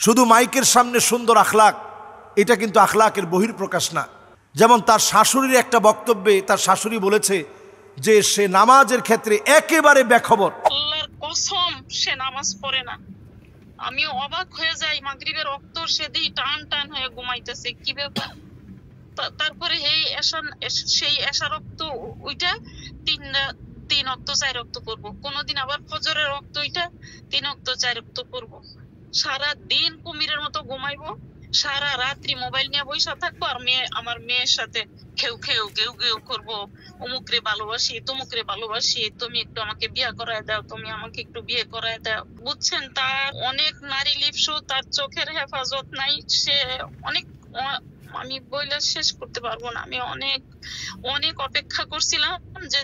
শুধু মাইকের সামনে সুন্দর আখলাক, এটা কিন্তু আখলাকের বহির্প্রকাশ না। যেমন তার শাশুড়ির একটা বক্তব্যে তার শাশুড়ি বলেছে যে সে নামাজের ক্ষেত্রে একেবারে বেখবর। আল্লাহর কসম সে নামাজ পড়ে না। আমি অবাক হয়ে যাই, মাগরিবের রক্ত সে দিয়ে টান টান হয়ে ঘুমাইতেছে, কি ব্যাপার। তারপরে সেই এশা রক্ত ওইটা তিন রক্ত 4 রক্ত করবো, কোনদিন আবার ফজরের রক্ত ওইটা 3 রক্ত 4 রক্ত করবো। সারা দিন কুমিরের মতো ঘুমাইবো, সারা রাত্রি মোবাইল নিয়ে বসে থাকবো, আর আমার মেয়ের সাথে খেউ খেউ করবো, অমুকরে ভালোবাসি, তমুকরে ভালোবাসি, তুমি একটু আমাকে বিয়ে করায় দাও, তুমি আমাকে একটু বিয়ে করায় দাও। বুঝছেন, তার অনেক নারী লিপসু, তার চোখের হেফাজত নাই। সে অনেক, আমি বইলে শেষ করতে পারবো না। আমি অনেক অনেক অপেক্ষা করছিলাম যে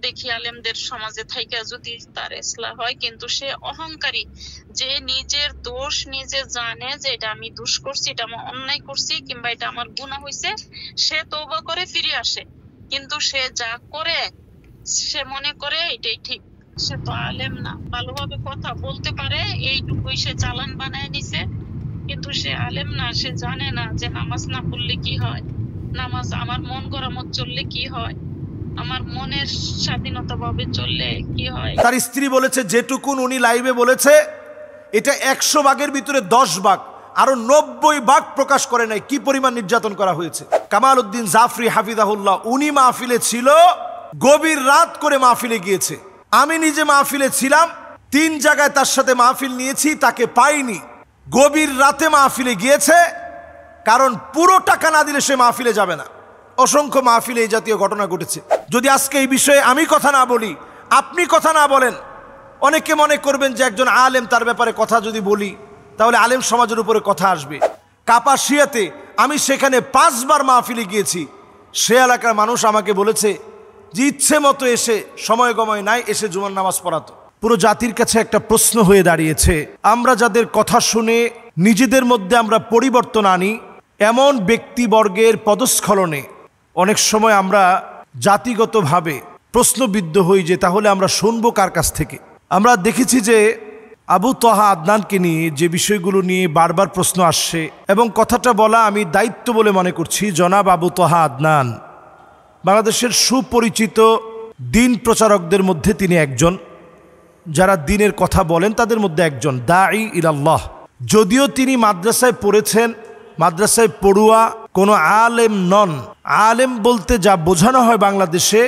দেখি আলেমদের সমাজে থাইকা যদি তার ইসলাহ হয়, কিন্তু সে অহংকারী, যে নিজের দোষ নিজে জানে যে এটা আমি দোষ করছি, এটা আমি অন্যায় করছি, কিংবা এটা আমার গুনাহ হয়েছে, সে তওবা করে ফিরে আসে। কিন্তু সে যা করে সে মনে করে এটাই ঠিক। সে তো আলেম না, ভালোভাবে কথা বলতে পারে এইটুকুই সে চালান বানায় নিছে, কিন্তু সে আলেম না। সে জানে না যে নামাজ না পড়লে কি হয়, নামাজ আমার মন গড়া মত চললে কি হয়, আমার মনের স্বাধীনতা ভাবে চললে কি হয়। তার স্ত্রী বলেছে যেটুকুন উনি লাইভে বলেছে এটা 100 ভাগের ভিতরে 10 ভাগ, আরো 90 ভাগ প্রকাশ করে নাই কি পরিমাণ নির্যাতন করা হয়েছে। কামাল উদ্দিন জাফরি হাফিজাহুল্লাহ উনি মাহফিলে ছিল, গভীর রাত করে মাহফিলে গিয়েছে। আমি নিজে মাহফিলে ছিলাম, 3 জায়গায় তার সাথে মাহফিল নিয়েছি, তাকে পাইনি। গভীর রাতে মাহফিলে গিয়েছে, কারণ পুরো টাকা না দিলে সে মাহফিলে যাবে না। অসংখ্য মাহফিলে এই জাতীয় ঘটনা ঘটেছে। যদি আজকে এই বিষয়ে আমি কথা না বলি, আপনি কথা না বলেন, অনেকে মনে করবেন যে একজন আলেম, তার ব্যাপারে কথা যদি বলি তাহলে আলেম সমাজের উপরে কথা আসবে। কাপাসিয়াতে আমি সেখানে 5 বার মাহফিলে গিয়েছি। সে এলাকার মানুষ আমাকে বলেছে যে ইচ্ছে মতো এসে, সময় গময় নাই, এসে জুমার নামাজ পড়াতো। পুরো জাতির কাছে একটা প্রশ্ন হয়ে দাঁড়িয়েছে, আমরা যাদের কথা শুনে নিজেদের মধ্যে আমরা পরিবর্তন আনি, এমন ব্যক্তিবর্গের পদস্খলনে অনেক সময় আমরা জাতিগতভাবে প্রশ্নবিদ্ধ হই যে তাহলে আমরা শুনবো কার কাছ থেকে। আমরা দেখেছি যে আবু তহা আদনানকে নিয়ে যে বিষয়গুলো নিয়ে বারবার প্রশ্ন আসছে, এবং কথাটা বলা আমি দায়িত্ব বলে মনে করছি। জনাব আবু তহা আদনান বাংলাদেশের সুপরিচিত দিন প্রচারকদের মধ্যে তিনি একজন, যারা দিনের কথা বলেন তাদের মধ্যে একজন, দাঈ ইলাল্লাহ। যদিও তিনি মাদ্রাসায় পড়েছেন, মাদ্রাসায় পড়ুয়া, কোনো আলেম নন। আলেম বলতে যা বোঝানো হয় বাংলাদেশে,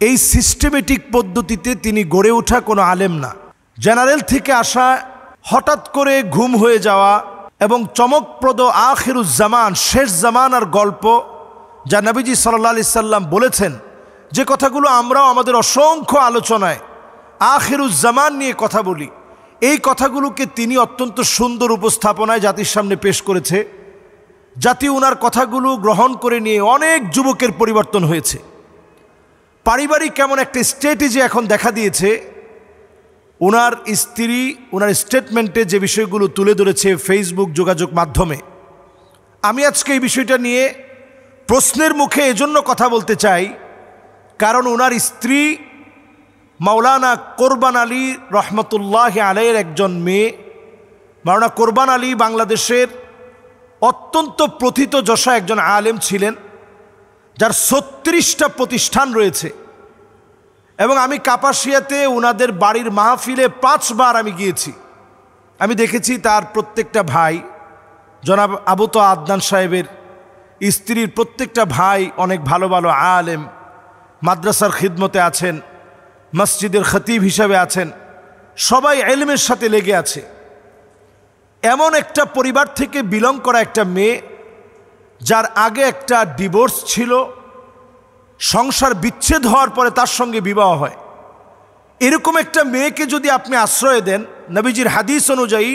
এই সিস্টেমেটিক পদ্ধতিতে তিনি গড়ে ওঠা কোনো আলেম না। জেনারেল থেকে আসা, হঠাৎ করে ঘুম হয়ে যাওয়া, এবং চমকপ্রদ আখিরুজ্জামান, শেষ জামানার গল্প, যা নবীজি সাল্লাল্লাহু আলাইহি সাল্লাম বলেছেন, যে কথাগুলো আমরাও আমাদের অসংখ্য আলোচনায় আখিরুজ্জামান নিয়ে কথা বলি, এই কথাগুলোকে তিনি অত্যন্ত সুন্দর উপস্থাপনায় জাতির সামনে পেশ করেছে। জাতি ওনার কথাগুলো গ্রহণ করে নিয়ে অনেক যুবকের পরিবর্তন হয়েছে। পারিবারিক কেমন একটা স্ট্র্যাটেজি এখন দেখা দিয়েছে। ওনার স্ত্রী ওনার স্টেটমেন্টে যে বিষয়গুলো তুলে ধরেছে ফেসবুক যোগাযোগ মাধ্যমে, আমি আজকে এই বিষয়টা নিয়ে প্রশ্নের মুখে এজন্য কথা বলতে চাই, কারণ ওনার স্ত্রী মাওলানা কোরবান আলী রহমতুল্লাহ আলাইহির একজন মেয়ে। মাওলানা কোরবান আলী বাংলাদেশের অত্যন্ত প্রথিতযশা একজন আলেম ছিলেন, যার 36টা প্রতিষ্ঠান রয়েছে। এবং আমি কাপাসিয়াতে ওনাদের বাড়ির মাহফিলে 5 বার আমি গিয়েছি। আমি দেখেছি তার প্রত্যেকটা ভাই, জনাব আবু তহা আদনান সাহেবের স্ত্রীর প্রত্যেকটা ভাই অনেক ভালো ভালো আলেম, মাদ্রাসার খিদমতে আছেন, মসজিদের খতিব হিসাবে আছেন, সবাই ইলমের সাথে লেগে আছে। এমন একটা পরিবার থেকে বিলং করা একটা মেয়ে, যার আগে একটা ডিভোর্স ছিল, সংসার বিচ্ছেদ হওয়ার পরে তার সঙ্গে বিবাহ হয়। এরকম একটা মেয়েকে যদি আপনি আশ্রয় দেন, নবীজির হাদিস অনুযায়ী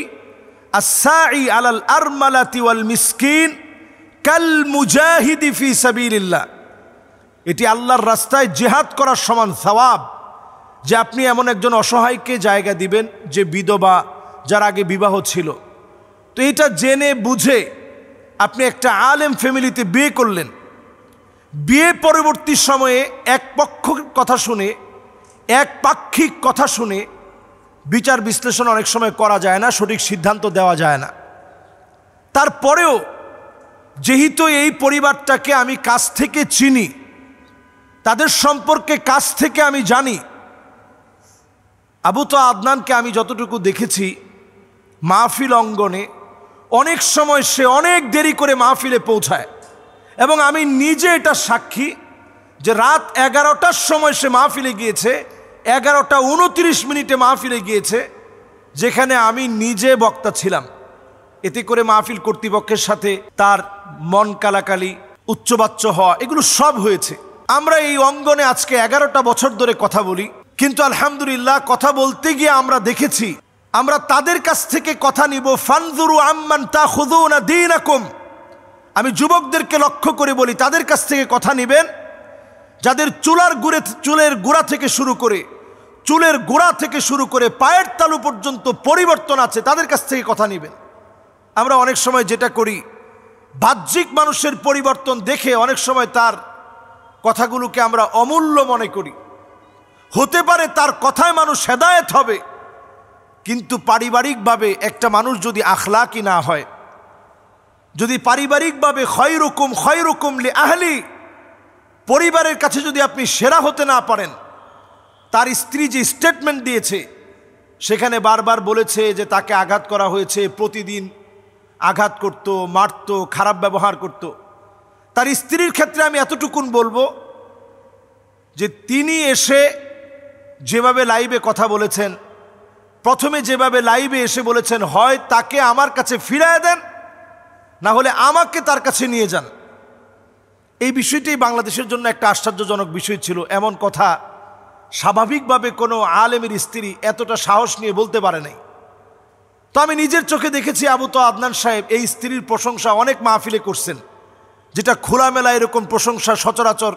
আস-সাঈ আলাল আরমালাতি ওয়াল মিসকিন কাল মুজাহিদি ফি সাবিলিল্লাহ, এটি আল্লাহর রাস্তায় জিহাদ করার সমান সওয়াব, যে আপনি এমন একজন অসহায়কে জায়গা দিবেন যে বিধবা, যার আগে বিবাহ ছিল। তো এটা জেনে বুঝে আপনি একটা আলেম ফ্যামিলিতে বিয়ে করলেন। বিয়ে পরবর্তী সময়ে এক পাক্ষিক কথা শুনে বিচার বিশ্লেষণ অনেক সময় করা যায় না, সঠিক সিদ্ধান্ত দেওয়া যায় না। তারপরেও যেহেতু এই পরিবারটাকে আমি কাছ থেকে চিনি, তাদের সম্পর্কে কাছ থেকে আমি জানি, আবু তোহা আদনানকে আমি যতটুকু দেখেছি মাহফিল অঙ্গনে অনেক সময় সে অনেক দেরি করে মাহফিলে পৌঁছায়, এবং আমি নিজে এটা সাক্ষী যে রাত 11টার সময় সে মাহফিলে গিয়েছে, 11:29 মাহফিলে গিয়েছে, যেখানে আমি নিজে বক্তা ছিলাম। এতে করে মাহফিল কর্তৃপক্ষের সাথে তার মন কালাকালি, উচ্চবাচ্য হওয়া, এগুলো সব হয়েছে। আমরা এই অঙ্গনে আজকে 11টা বছর ধরে কথা বলি, কিন্তু আলহামদুলিল্লাহ কথা বলতে গিয়ে আমরা দেখেছি আমরা তাদের কাছ থেকে কথা নিব। ফানজুরু আম্মান তাখুযুনা দীনাকুম, আমি যুবকদেরকে লক্ষ্য করে বলি তাদের কাছ থেকে কথা নেবেন যাদের চুলের গোড়া থেকে শুরু করে পায়ের তালু পর্যন্ত পরিবর্তন আছে, তাদের কাছ থেকে কথা নেবেন। আমরা অনেক সময় যেটা করি, বাহ্যিক মানুষের পরিবর্তন দেখে অনেক সময় তার কথাগুলোকে আমরা অমূল্য মনে করি। হতে পারে তার কথায় মানুষ হেদায়েত হবে, কিন্তু পারিবারিকভাবে একটা মানুষ যদি আখলাকি না হয়, যদি পারিবারিকভাবে খয়রুকুম লি আহলি, পরিবারের কাছে যদি আপনি সেরা হতে না পারেন, তার স্ত্রী যে স্টেটমেন্ট দিয়েছে সেখানে বারবার বলেছে যে তাকে আঘাত করা হয়েছে, প্রতিদিন আঘাত করত, মারত, খারাপ ব্যবহার করত। তার স্ত্রীর ক্ষেত্রে আমি এতটুকুন বলবো যে তিনি এসে যেভাবে লাইভে কথা বলেছেন, প্রথমে যেভাবে লাইভে এসে বলেছেন, হয় তাকে আমার কাছে ফিরিয়ে দেন, না হলে আমাকে তার কাছে নিয়ে যান। এই বিষয়টাই বাংলাদেশের জন্য একটা আশ্চর্যজনক বিষয় ছিল। এমন কথা স্বাভাবিকভাবে কোনো আলেমের স্ত্রী এতটা সাহস নিয়ে বলতে পারে নাই। তো আমি নিজের চোখে দেখেছি আবু তোহা আদনান সাহেব এই স্ত্রীর প্রশংসা অনেক মাহফিলে করছেন, যেটা খোলামেলা এরকম প্রশংসা সচরাচর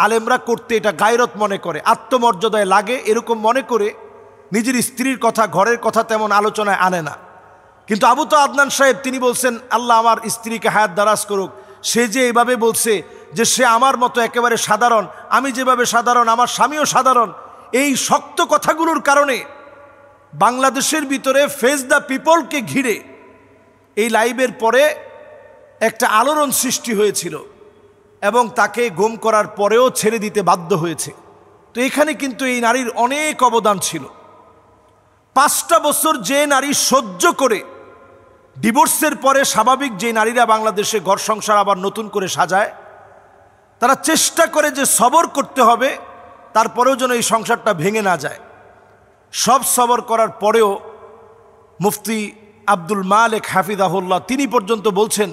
আলেমরা করতে এটা গায়রত মনে করে, আত্মমর্যাদায় লাগে, এরকম মনে করে নিজের স্ত্রীর কথা, ঘরের কথা তেমন আলোচনায় আনে না। কিন্তু আবু তোহা আদনান সাহেব তিনি বলছেন, আল্লাহ আমার স্ত্রীকে হায়াত দারাজ করুক, সে যে এভাবে বলছে যে সে আমার মতো একেবারে সাধারণ, আমি যেভাবে সাধারণ আমার স্বামীও সাধারণ, এই শক্ত কথাগুলোর কারণে বাংলাদেশের ভিতরে ফেস দ্য পিপলকে ঘিরে এই লাইভের পরে একটা আলোড়ন সৃষ্টি হয়েছিল, এবং তাকে গুম করার পরেও ছেড়ে দিতে বাধ্য হয়েছে। তো এখানে কিন্তু এই নারীর অনেক অবদান ছিল। 5টা বছর যে নারী সহ্য করে ডিভোর্সের পরে স্বাভাবিক যে নারীরা বাংলাদেশে ঘর সংসার আবার নতুন করে সাজায়, তারা চেষ্টা করে যে সবর করতে হবে, তারপরেও যেন এই সংসারটা ভেঙে না যায়। সব সবর করার পরেও মুফতি আব্দুল মালেক হাফিজাহুল্লাহ তিনি পর্যন্ত বলছেন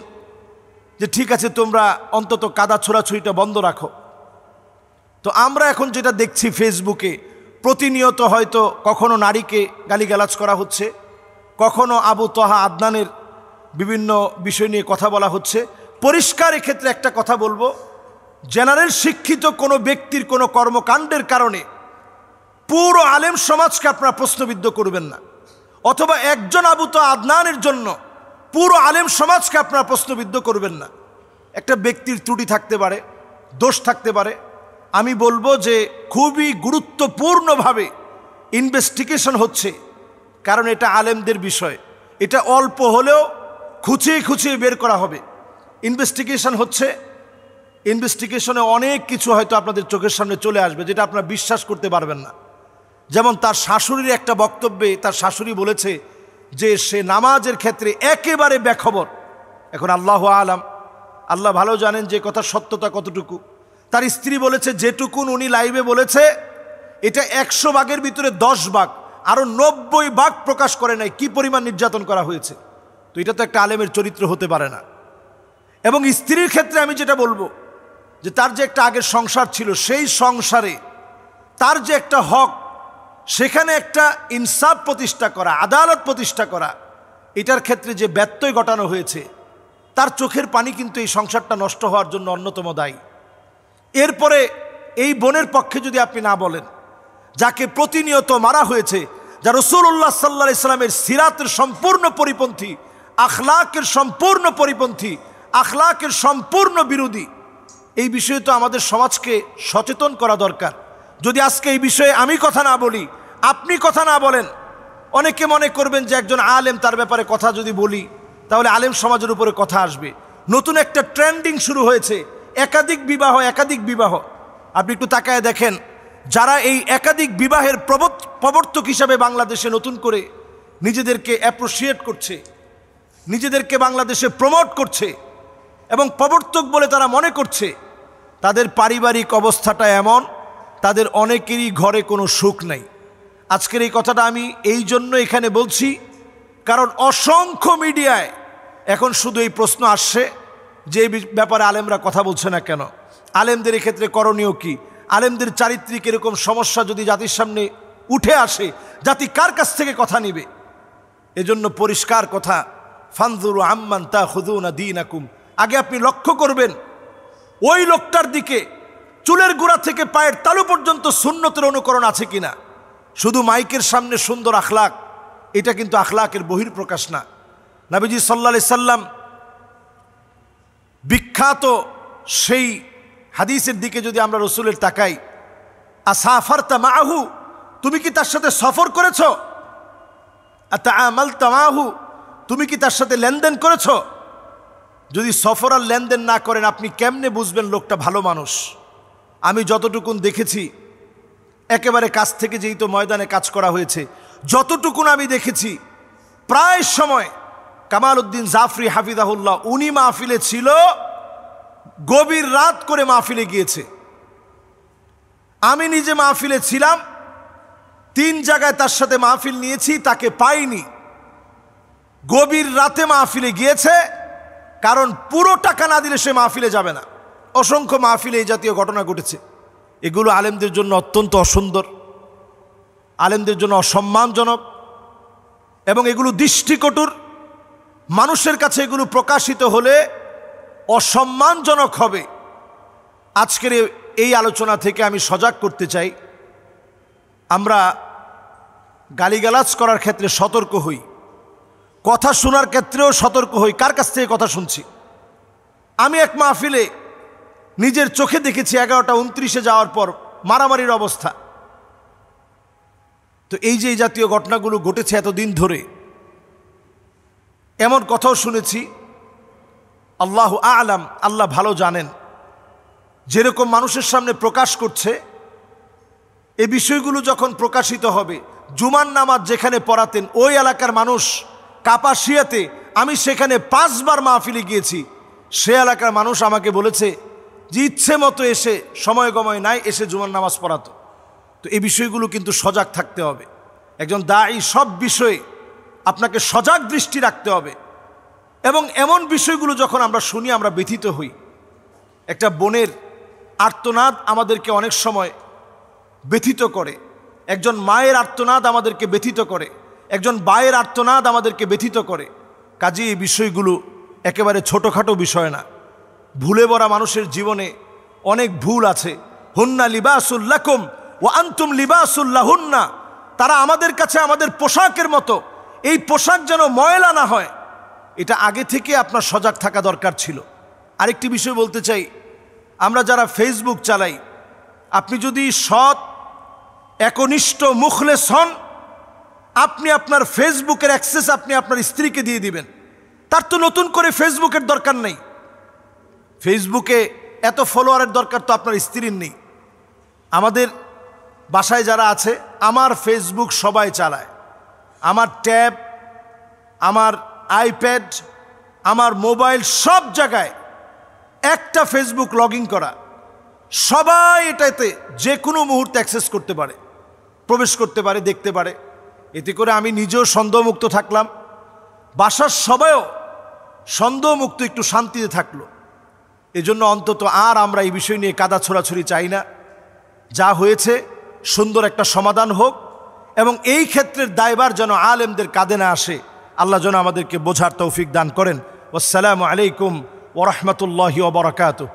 যে ঠিক আছে, তোমরা অন্তত কাদা ছোড়াছুড়িটা বন্ধ রাখো। তো আমরা এখন যেটা দেখছি ফেসবুকে প্রতিনিয়ত, হয়তো কখনো নারীকে গালিগালাজ করা হচ্ছে, কখনো আবু তোহা আদনানের বিভিন্ন বিষয় নিয়ে কথা বলা হচ্ছে। পরিষ্কার এক্ষেত্রে একটা কথা বলবো, জেনারেল শিক্ষিত কোনো ব্যক্তির কোনো কর্মকাণ্ডের কারণে পুরো আলেম সমাজকে আপনারা প্রশ্নবিদ্ধ করবেন না, অথবা একজন আবু তোহা আদনানের জন্য পুরো আলেম সমাজকে আপনারা প্রশ্নবিদ্ধ করবেন না। একটা ব্যক্তির ত্রুটি থাকতে পারে, দোষ থাকতে পারে। আমি বলবো যে খুবই গুরুত্বপূর্ণভাবে ইনভেস্টিগেশন হচ্ছে, কারণ এটা আলেমদের বিষয়, এটা অল্প হলেও খুঁচিয়ে খুঁচিয়ে বের করা হবে। ইনভেস্টিগেশন হচ্ছে, ইনভেস্টিগেশনে অনেক কিছু হয়তো আপনাদের চোখের সামনে চলে আসবে যেটা আপনারা বিশ্বাস করতে পারবেন না। যেমন তার শাশুড়ির একটা বক্তব্যে তার শাশুড়ি বলেছে যে সে নামাজের ক্ষেত্রে একেবারে বেখবর। এখন আল্লাহ আলাম, আল্লাহ ভালো জানেন যে কথা সত্যতা কতটুকু। তার স্ত্রী বলেছে যেটুকুন উনি লাইভে বলেছে এটা 100 ভাগের ভিতরে 10 ভাগ, আরো 90 ভাগ প্রকাশ করে নাই কি পরিমাণ নির্যাতন করা হয়েছে। তো এটা তো একটা আলেমের চরিত্র হতে পারে না। এবং স্ত্রীর ক্ষেত্রে আমি যেটা বলবো যে তার যে একটা আগের সংসার ছিল, সেই সংসারে তার যে একটা হক, সেখানে একটা ইনসাফ প্রতিষ্ঠা করা, আদালত প্রতিষ্ঠা করা, এটার ক্ষেত্রে যে ব্যত্যয় ঘটানো হয়েছে, তার চোখের পানি কিন্তু এই সংসারটা নষ্ট হওয়ার জন্য অন্যতম দায়ী। এরপরে এই বোনের পক্ষে যদি আপনি না বলেন, যাকে প্রতিনিয়ত মারা হয়েছে, যা রাসূলুল্লাহ সাল্লাল্লাহু আলাইহি সাল্লামের সিরাতের সম্পূর্ণ পরিপন্থী, আখলাকের সম্পূর্ণ পরিপন্থী, আখলাকের সম্পূর্ণ বিরোধী, এই বিষয়ে তো আমাদের সমাজকে সচেতন করা দরকার। যদি আজকে এই বিষয়ে আমি কথা না বলি, আপনি কথা না বলেন, অনেকে মনে করবেন যে একজন আলেম, তার ব্যাপারে কথা যদি বলি তাহলে আলেম সমাজের উপরে কথা আসবে। নতুন একটা ট্রেন্ডিং শুরু হয়েছে, একাধিক বিবাহ, একাধিক বিবাহ। আপনি একটু তাকায় দেখেন, যারা এই একাধিক বিবাহের প্রবর্তক হিসাবে বাংলাদেশে নতুন করে নিজেদেরকে অ্যাপ্রিসিয়েট করছে, নিজেদেরকে বাংলাদেশে প্রমোট করছে এবং প্রবর্তক বলে তারা মনে করছে, তাদের পারিবারিক অবস্থাটা এমন, তাদের অনেকেরই ঘরে কোনো সুখ নাই। আজকের এই কথাটা আমি এই জন্য এখানে বলছি, কারণ অসংখ্য মিডিয়ায় এখন শুধু এই প্রশ্ন আসছে যে এই ব্যাপারে আলেমরা কথা বলছে না কেন, আলেমদের এক্ষেত্রে করণীয় কি, আলেমদের চারিত্রিক এরকম সমস্যা যদি জাতির সামনে উঠে আসে, জাতি কার কাছ থেকে কথা নিবে? এজন্য পরিষ্কার কথা, ফানজুরু আম্মান তাখুযুনা দীনাকুম। আগে আপনি লক্ষ্য করবেন ওই লোকটার দিকে, চুলের গোড়া থেকে পায়ের তালু পর্যন্ত সুন্নতের অনুকরণ আছে কিনা। শুধু মাইকের সামনে সুন্দর আখলাক, এটা কিন্তু আখলাকের বহির্প্রকাশ না। নবীজি সাল্লাল্লাহু আলাইহি সাল্লাম বিখ্যাত সেই হাদিসের দিকে যদি আমরা রসুলের তাকাই, আসাফারতা মাহু, তুমি কি তার সাথে সফর করেছ? আতাআমালতা মাহু, তুমি কি তার সাথে লেনদেন করেছ? যদি সফর আর লেনদেন না করেন, আপনি কেমনে বুঝবেন লোকটা ভালো মানুষ? আমি যতটুকুন দেখেছি, একেবারে কাছ থেকে যেই তো ময়দানে কাজ করা হয়েছে, যতটুকুন আমি দেখেছি, প্রায় সময় কামাল উদ্দিন জাফরি হাফিজাহুল্লাহ উনি মাহফিলে ছিল, গভীর রাত করে মাহফিলে গিয়েছে। আমি নিজে মাহফিলে ছিলাম, 3 জায়গায় তার সাথে মাহফিল নিয়েছি, তাকে পাইনি। গভীর রাতে মাহফিলে গিয়েছে, কারণ পুরো টাকা না দিলে সে মাহফিলে যাবে না। অসংখ্য মাহফিলে এই জাতীয় ঘটনা ঘটেছে। এগুলো আলেমদের জন্য অত্যন্ত অসুন্দর, আলেমদের জন্য অসম্মানজনক এবং এগুলো দৃষ্টিকটুর। মানুষের কাছে এগুলো প্রকাশিত হলে অসম্মানজনক হবে। আজকের এই আলোচনা থেকে আমি সজাগ করতে চাই, আমরা গালিগালাজ করার ক্ষেত্রে সতর্ক হই, কথা শোনার ক্ষেত্রেও সতর্ক হই। কার কাছ থেকে কথা শুনছি? আমি এক মাহফিলে নিজের চোখে দেখেছি 11:29 যাওয়ার পর মারামারির অবস্থা। তো এই যে এই জাতীয় ঘটনাগুলো ঘটেছে এতদিন ধরে, এমন কথাও শুনেছি, আল্লাহু আ'লাম, আল্লাহ ভালো জানেন, যেরকম মানুষের সামনে প্রকাশ করছে, এই বিষয়গুলো যখন প্রকাশিত হবে, জুমার নামাজ যেখানে পড়াতেন ওই এলাকার মানুষ কাপাসিয়াতে, আমি সেখানে 5 বার মাহফিলে গিয়েছি, সে এলাকার মানুষ আমাকে বলেছে যে ইচ্ছে মতো এসে, সময় গময় নাই, এসে জুমার নামাজ পড়াতো। তো এই বিষয়গুলো কিন্তু সজাগ থাকতে হবে। একজন দায়ী সব বিষয়ে আপনাকে সজাগ দৃষ্টি রাখতে হবে। এবং এমন বিষয়গুলো যখন আমরা শুনি, আমরা ব্যথিত হই। একটা বোনের আর্তনাদ আমাদেরকে অনেক সময় ব্যথিত করে, একজন মায়ের আর্তনাদ আমাদেরকে ব্যথিত করে, একজন ভাইয়ের আর্তনাদ আমাদেরকে ব্যথিত করে। কাজেই এই বিষয়গুলো একেবারে ছোটোখাটো বিষয় না। ভুলে ভরা মানুষের জীবনে অনেক ভুল আছে। হুন্না লিবাসুল লাকুম ওয়া আনতুম লিবাসুল লাহুন্না, তারা আমাদের কাছে আমাদের পোশাকের মতো, এই পোশাক যেন ময়লা না হয়, এটা আগে থেকে আপনার সজাগ থাকা দরকার ছিল। আরেকটি বিষয় বলতে চাই, আমরা যারা ফেসবুক চালাই, আপনি যদি সৎ একনিষ্ঠ মুখলেস হন, আপনি আপনার ফেসবুকের অ্যাক্সেস আপনি আপনার স্ত্রীকে দিয়ে দিবেন। তার তো নতুন করে ফেসবুকের দরকার নেই, ফেসবুকে এত ফলোয়ারের দরকার তো আপনার স্ত্রীর নেই। আমাদের বাসায় যারা আছে, আমার ফেসবুক সবাই চালায়, আমার ট্যাব, আমার আইপ্যাড, আমার মোবাইল, সব জায়গায় একটা ফেসবুক লগ ইন করা। সবাই এটাতে যে কোনো মুহূর্তে অ্যাক্সেস করতে পারে, প্রবেশ করতে পারে, দেখতে পারে। এতে করে আমি নিজেও সন্দেহমুক্ত থাকলাম, বাসার সবাইও সন্দেহমুক্ত, একটু শান্তিতে থাকলো। এজন্য অন্তত আর আমরা এই বিষয় নিয়ে কাদা ছোড়াছুড়ি চাই না। যা হয়েছে সুন্দর একটা সমাধান হোক, এবং এই ক্ষেত্রের দায়ভার যেন আলেমদের কাঁধে না আসে। আল্লাহ যেন আমাদেরকে বোঝার তৌফিক দান করেন। আসসালামু আলাইকুম ওয়া রাহমাতুল্লাহি ওয়া বারাকাতুহু।